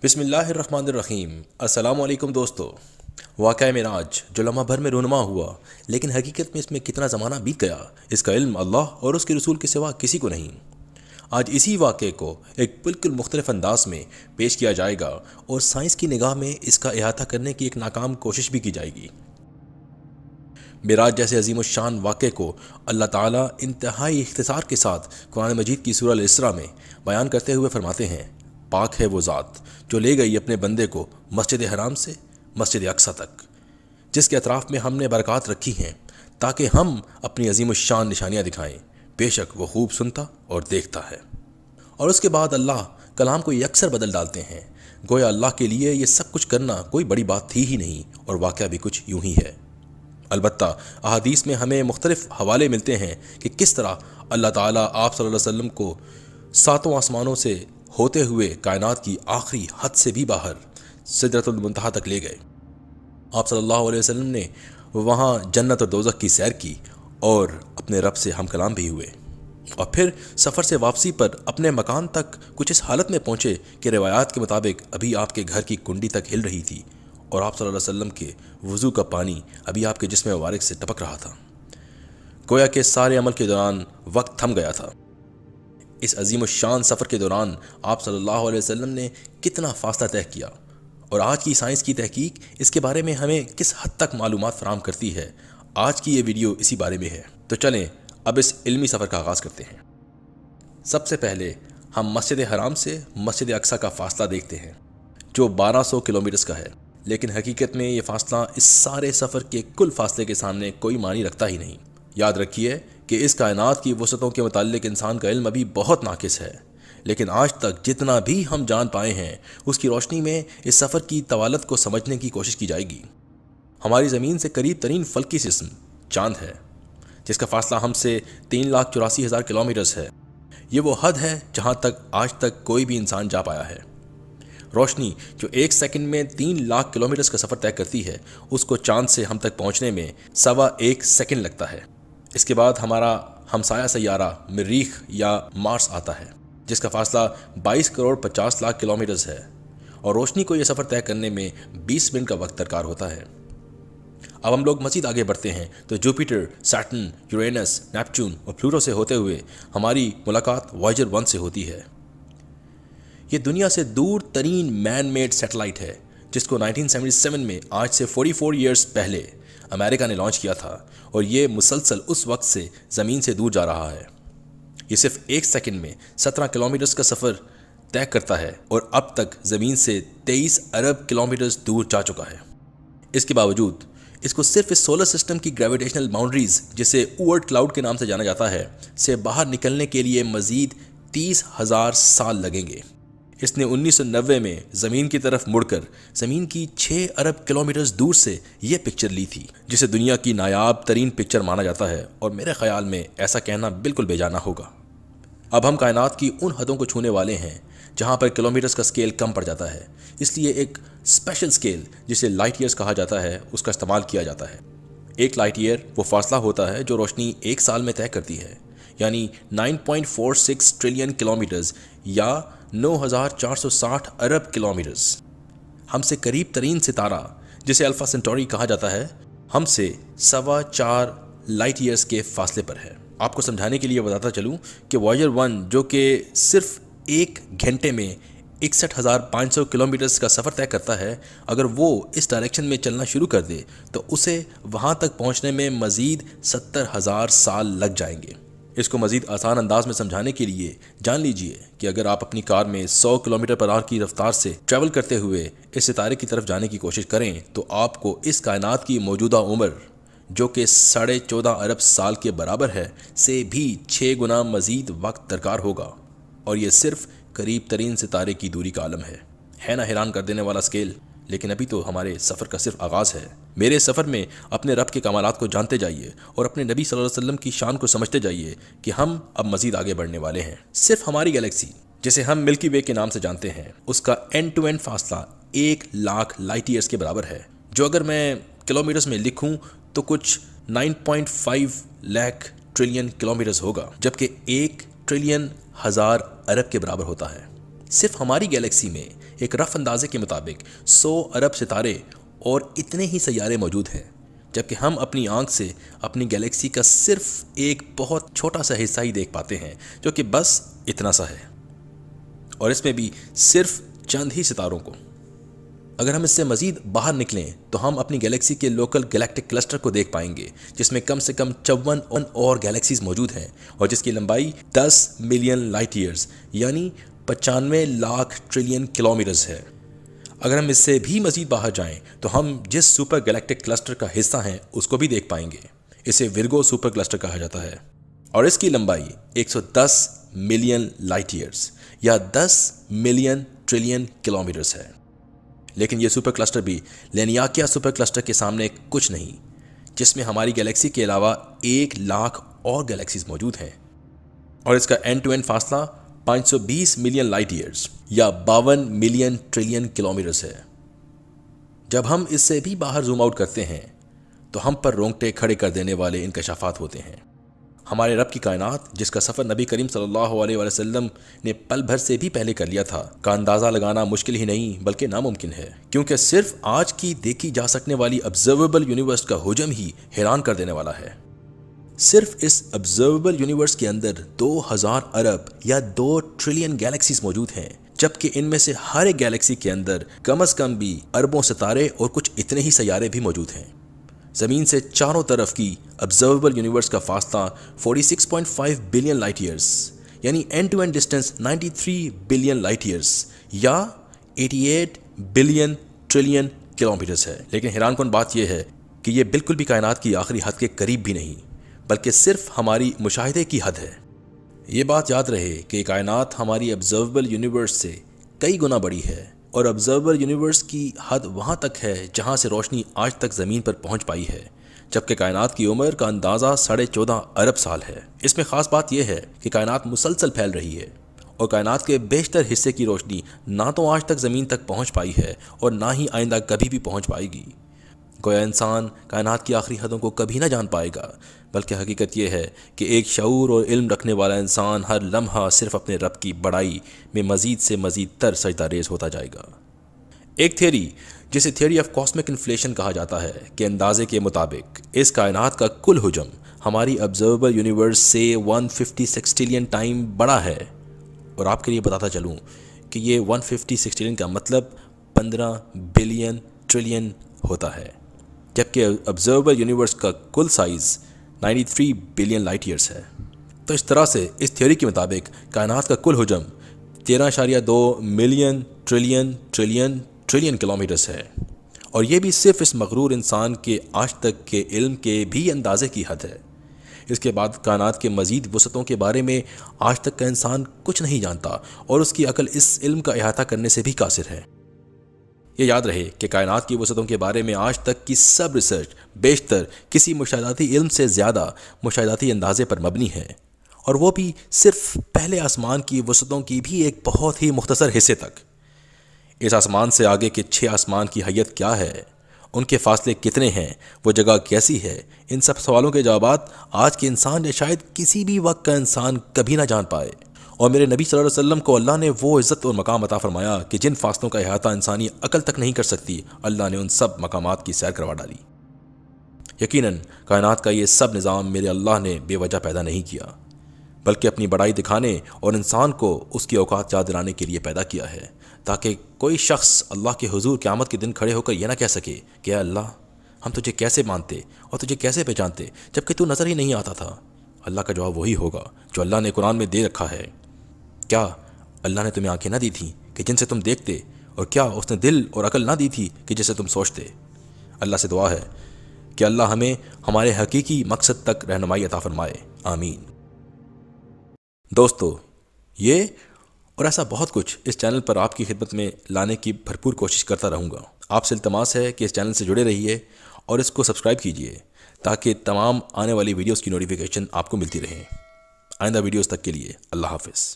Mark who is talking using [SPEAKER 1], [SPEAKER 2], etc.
[SPEAKER 1] بسم اللہ الرحمن الرحیم۔ السلام علیکم دوستو۔ واقعہ معراج جو لمحہ بھر میں رونما ہوا، لیکن حقیقت میں اس میں کتنا زمانہ بیت گیا، اس کا علم اللہ اور اس کے رسول کے سوا کسی کو نہیں۔ آج اسی واقعے کو ایک بالکل مختلف انداز میں پیش کیا جائے گا اور سائنس کی نگاہ میں اس کا احاطہ کرنے کی ایک ناکام کوشش بھی کی جائے گی۔ معراج جیسے عظیم الشان واقعے کو اللہ تعالیٰ انتہائی اختصار کے ساتھ قرآن مجید کی سورہ الاسراء میں بیان کرتے ہوئے فرماتے ہیں، پاک ہے وہ ذات جو لے گئی اپنے بندے کو مسجد حرام سے مسجد اقصی تک، جس کے اطراف میں ہم نے برکات رکھی ہیں تاکہ ہم اپنی عظیم الشان نشانیاں دکھائیں، بے شک وہ خوب سنتا اور دیکھتا ہے۔ اور اس کے بعد اللہ کلام کو یکسر بدل ڈالتے ہیں، گویا اللہ کے لیے یہ سب کچھ کرنا کوئی بڑی بات تھی ہی نہیں، اور واقعہ بھی کچھ یوں ہی ہے۔ البتہ احادیث میں ہمیں مختلف حوالے ملتے ہیں کہ کس طرح اللہ تعالیٰ آپ صلی اللہ علیہ وسلم کو ساتوں آسمانوں سے ہوتے ہوئے کائنات کی آخری حد سے بھی باہر سدرۃ المنتہا تک لے گئے۔ آپ صلی اللہ علیہ وسلم نے وہاں جنت اور دوزخ کی سیر کی اور اپنے رب سے ہم کلام بھی ہوئے، اور پھر سفر سے واپسی پر اپنے مکان تک کچھ اس حالت میں پہنچے کہ روایات کے مطابق ابھی آپ کے گھر کی کنڈی تک ہل رہی تھی اور آپ صلی اللہ علیہ وسلم کے وضو کا پانی ابھی آپ کے جسم مبارک سے ٹپک رہا تھا، گویا کہ سارے عمل کے دوران وقت تھم گیا تھا۔ اس عظیم الشان سفر کے دوران آپ صلی اللہ علیہ وسلم نے کتنا فاصلہ طے کیا، اور آج کی سائنس کی تحقیق اس کے بارے میں ہمیں کس حد تک معلومات فراہم کرتی ہے، آج کی یہ ویڈیو اسی بارے میں ہے۔ تو چلیں اب اس علمی سفر کا آغاز کرتے ہیں۔ سب سے پہلے ہم مسجد حرام سے مسجد اقصی کا فاصلہ دیکھتے ہیں، جو 1200 کلومیٹرز کا ہے، لیکن حقیقت میں یہ فاصلہ اس سارے سفر کے کل فاصلے کے سامنے کوئی معنی رکھتا ہی نہیں۔ یاد رکھیے کہ اس کائنات کی وسعتوں کے متعلق انسان کا علم ابھی بہت ناقص ہے، لیکن آج تک جتنا بھی ہم جان پائے ہیں اس کی روشنی میں اس سفر کی طوالت کو سمجھنے کی کوشش کی جائے گی۔ ہماری زمین سے قریب ترین فلکی جسم چاند ہے، جس کا فاصلہ ہم سے 3,84,000 کلومیٹرز ہے۔ یہ وہ حد ہے جہاں تک آج تک کوئی بھی انسان جا پایا ہے۔ روشنی جو 1 سیکنڈ میں 3 لاکھ کلومیٹرز کا سفر طے کرتی ہے، اس کو چاند سے ہم تک پہنچنے میں 1.25 سیکنڈ لگتا ہے۔ اس کے بعد ہمارا ہمسایہ سیارہ مریخ یا مارس آتا ہے، جس کا فاصلہ 22 کروڑ 50 لاکھ کلومیٹرز ہے، اور روشنی کو یہ سفر طے کرنے میں 20 منٹ کا وقت درکار ہوتا ہے۔ اب ہم لوگ مزید آگے بڑھتے ہیں تو جوپیٹر، سیٹرن، یورینس، نیپچون اور پلوٹو سے ہوتے ہوئے ہماری ملاقات وائجر 1 سے ہوتی ہے۔ یہ دنیا سے دور ترین مین میڈ سیٹلائٹ ہے، جس کو 1977 میں آج سے 44 ایئرز پہلے امریکہ نے لانچ کیا تھا، اور یہ مسلسل اس وقت سے زمین سے دور جا رہا ہے۔ یہ صرف 1 سیکنڈ میں 17 کلومیٹرز کا سفر طے کرتا ہے، اور اب تک زمین سے 23 ارب کلومیٹرز دور جا چکا ہے۔ اس کے باوجود اس کو صرف اس سولر سسٹم کی گریویٹیشنل باؤنڈریز، جسے اوورٹ کلاؤڈ کے نام سے جانا جاتا ہے، سے باہر نکلنے کے لیے مزید 30,000 سال لگیں گے۔ اس نے 1990 میں زمین کی طرف مڑ کر زمین کی 6 ارب کلومیٹرز دور سے یہ پکچر لی تھی، جسے دنیا کی نایاب ترین پکچر مانا جاتا ہے، اور میرے خیال میں ایسا کہنا بالکل بے جانا ہوگا۔ اب ہم کائنات کی ان حدوں کو چھونے والے ہیں جہاں پر کلومیٹرز کا سکیل کم پڑ جاتا ہے، اس لیے ایک اسپیشل سکیل جسے لائٹ ایئرز کہا جاتا ہے اس کا استعمال کیا جاتا ہے۔ ایک لائٹ ایئر وہ فاصلہ ہوتا ہے جو روشنی 1 سال میں طے کرتی ہے، یعنی 9.46 ٹریلین کلومیٹرز یا 9,460 ارب کلومیٹرز۔ ہم سے قریب ترین ستارہ جسے الفا سینٹوری کہا جاتا ہے، ہم سے 4.25 لائٹ ایئرز کے فاصلے پر ہے۔ آپ کو سمجھانے کے لیے بتاتا چلوں کہ وائجر 1 جو کہ صرف 1 گھنٹے میں 61,500 کلومیٹرز کا سفر طے کرتا ہے، اگر وہ اس ڈائریکشن میں چلنا شروع کر دے تو اسے وہاں تک پہنچنے میں مزید 70,000 سال لگ جائیں گے۔ اس کو مزید آسان انداز میں سمجھانے کے لیے جان لیجئے کہ اگر آپ اپنی کار میں 100 کلومیٹر پر آور کی رفتار سے ٹریول کرتے ہوئے اس ستارے کی طرف جانے کی کوشش کریں تو آپ کو اس کائنات کی موجودہ عمر، جو کہ 14.5 ارب سال کے برابر ہے، سے بھی 6 گنا مزید وقت درکار ہوگا، اور یہ صرف قریب ترین ستارے کی دوری کا عالم ہے نا حیران کر دینے والا سکیل؟ لیکن ابھی تو ہمارے سفر کا صرف آغاز ہے۔ میرے سفر میں اپنے رب کے کمالات کو جانتے جائیے اور اپنے نبی صلی اللہ علیہ وسلم کی شان کو سمجھتے جائیے کہ ہم اب مزید آگے بڑھنے والے ہیں۔ صرف ہماری گیلیکسی جسے ہم ملکی وے کے نام سے جانتے ہیں، اس کا اینڈ ٹو اینڈ فاصلہ 1 لاکھ لائٹ ایئرز کے برابر ہے، جو اگر میں کلومیٹرز میں لکھوں تو کچھ 9.5 لاکھ ٹریلین کلومیٹرز ہوگا، جبکہ 1 ٹریلین 1000 ارب کے برابر ہوتا ہے۔ صرف ہماری گیلیکسی میں ایک رف اندازے کے مطابق 100 ارب ستارے اور اتنے ہی سیارے موجود ہیں، جبکہ ہم اپنی آنکھ سے اپنی گیلیکسی کا صرف ایک بہت چھوٹا سا حصہ ہی دیکھ پاتے ہیں، جو کہ بس اتنا سا ہے، اور اس میں بھی صرف چند ہی ستاروں کو۔ اگر ہم اس سے مزید باہر نکلیں تو ہم اپنی گیلیکسی کے لوکل گیلیکٹک کلسٹر کو دیکھ پائیں گے، جس میں کم سے کم 54 اور گیلیکسیز موجود ہیں، اور جس کی لمبائی 10 ملین لائٹ ایئرز یعنی 95 لاکھ ٹریلین کلومیٹرز ہے۔ اگر ہم اس سے بھی مزید باہر جائیں تو ہم جس سپر گیلیکٹک کلسٹر کا حصہ ہیں اس کو بھی دیکھ پائیں گے۔ اسے ورگو سپر کلسٹر کہا جاتا ہے، اور اس کی لمبائی 110 ملین لائٹ ایئرز یا 10 ملین ٹریلین کلومیٹرز ہے۔ لیکن یہ سپر کلسٹر بھی لینیاکیا سپر کلسٹر کے سامنے کچھ نہیں، جس میں ہماری گیلیکسی کے علاوہ 1 لاکھ اور گیلیکسیز موجود ہیں، اور اس کا اینڈ ٹو اینڈ فاصلہ 520 ملین لائٹ ایئرز یا 52 ملین ٹریلین کلومیٹرز ہے۔ جب ہم اس سے بھی باہر زوم آؤٹ کرتے ہیں تو ہم پر رونگٹے کھڑے کر دینے والے انکشافات ہوتے ہیں۔ ہمارے رب کی کائنات، جس کا سفر نبی کریم صلی اللہ علیہ وسلم نے پل بھر سے بھی پہلے کر لیا تھا، کا اندازہ لگانا مشکل ہی نہیں بلکہ ناممکن ہے، کیونکہ صرف آج کی دیکھی جا سکنے والی آبزرویبل یونیورس کا حجم ہی حیران کر دینے والا ہے۔ صرف اس آبزرویبل یونیورس کے اندر 2000 ارب یا 2 ٹریلین گیلیکسیز موجود ہیں، جبکہ ان میں سے ہر ایک گیلیکسی کے اندر کم از کم بھی اربوں ستارے اور کچھ اتنے ہی سیارے بھی موجود ہیں۔ زمین سے چاروں طرف کی آبزرویبل یونیورس کا فاصلہ 46.5 بلین لائٹ ایئرز یعنی end to end distance 93 billion light years یا 88 بلین ٹریلین کلومیٹرز ہے۔ لیکن حیران کن بات یہ ہے کہ یہ بالکل بھی کائنات کی آخری حد کے قریب بھی نہیں، بلکہ صرف ہماری مشاہدے کی حد ہے۔ یہ بات یاد رہے کہ کائنات ہماری آبزرویبل یونیورس سے کئی گنا بڑی ہے، اور آبزرویبل یونیورس کی حد وہاں تک ہے جہاں سے روشنی آج تک زمین پر پہنچ پائی ہے، جبکہ کائنات کی عمر کا اندازہ 14.5 ارب سال ہے۔ اس میں خاص بات یہ ہے کہ کائنات مسلسل پھیل رہی ہے، اور کائنات کے بیشتر حصے کی روشنی نہ تو آج تک زمین تک پہنچ پائی ہے اور نہ ہی آئندہ کبھی بھی پہنچ پائے گی۔ گویا انسان کائنات کی آخری حدوں کو کبھی نہ جان پائے گا، بلکہ حقیقت یہ ہے کہ ایک شعور اور علم رکھنے والا انسان ہر لمحہ صرف اپنے رب کی بڑائی میں مزید سے مزید تر سجدہ ریز ہوتا جائے گا۔ ایک تھیوری جسے تھیوری آف کاسمک انفلیشن کہا جاتا ہے کے اندازے کے مطابق اس کائنات کا کل حجم ہماری آبزرویبل یونیورس سے 156 ٹریلین ٹائم بڑا ہے، اور آپ کے لیے بتاتا چلوں کہ یہ 156 ٹریلین کا مطلب 15 بلین ٹریلین ہوتا ہے، جبکہ آبزرویبل یونیورس کا کل سائز 93 بلین لائٹ ایئرس ہے۔ تو اس طرح سے اس تھیوری کے مطابق کائنات کا کل حجم 13.2 ملین ٹریلین کلومیٹرز ہے، اور یہ بھی صرف اس مغرور انسان کے آج تک کے علم کے بھی اندازے کی حد ہے۔ اس کے بعد کائنات کے مزید وسعتوں کے بارے میں آج تک کا انسان کچھ نہیں جانتا، اور اس کی عقل اس علم کا احاطہ کرنے سے بھی قاصر ہے۔ یہ یاد رہے کہ کائنات کی وسعتوں کے بارے میں آج تک کی سب ریسرچ بیشتر کسی مشاہداتی علم سے زیادہ مشاہداتی اندازے پر مبنی ہے، اور وہ بھی صرف پہلے آسمان کی وسعتوں کی بھی ایک بہت ہی مختصر حصے تک۔ اس آسمان سے آگے کے 6 آسمان کی حیت کیا ہے، ان کے فاصلے کتنے ہیں، وہ جگہ کیسی ہے، ان سب سوالوں کے جوابات آج کے انسان یا شاید کسی بھی وقت کا انسان کبھی نہ جان پائے۔ اور میرے نبی صلی اللہ علیہ وسلم کو اللہ نے وہ عزت اور مقام عطا فرمایا کہ جن فاصلوں کا احاطہ انسانی عقل تک نہیں کر سکتی، اللہ نے ان سب مقامات کی سیر کروا ڈالی۔ یقیناً کائنات کا یہ سب نظام میرے اللہ نے بے وجہ پیدا نہیں کیا، بلکہ اپنی بڑائی دکھانے اور انسان کو اس کی اوقات یاد دلانے کے لیے پیدا کیا ہے، تاکہ کوئی شخص اللہ کے حضور قیامت کے دن کھڑے ہو کر یہ نہ کہہ سکے کہ اے اللہ، ہم تجھے کیسے مانتے اور تجھے کیسے پہچانتے جبکہ تو نظر ہی نہیں آتا تھا۔ اللہ کا جواب وہی ہوگا جو اللہ نے قرآن میں دے رکھا ہے۔ کیا اللہ نے تمہیں آنکھیں نہ دی تھیں کہ جن سے تم دیکھتے، اور کیا اس نے دل اور عقل نہ دی تھی کہ جسے تم سوچتے؟ اللہ سے دعا ہے کہ اللہ ہمیں ہمارے حقیقی مقصد تک رہنمائی عطا فرمائے، آمین۔ دوستو، یہ اور ایسا بہت کچھ اس چینل پر آپ کی خدمت میں لانے کی بھرپور کوشش کرتا رہوں گا۔ آپ سے التماس ہے کہ اس چینل سے جڑے رہیے اور اس کو سبسکرائب کیجیے تاکہ تمام آنے والی ویڈیوز کی نوٹیفیکیشن آپ کو ملتی رہیں۔ آئندہ ویڈیوز تک کے لیے اللہ حافظ۔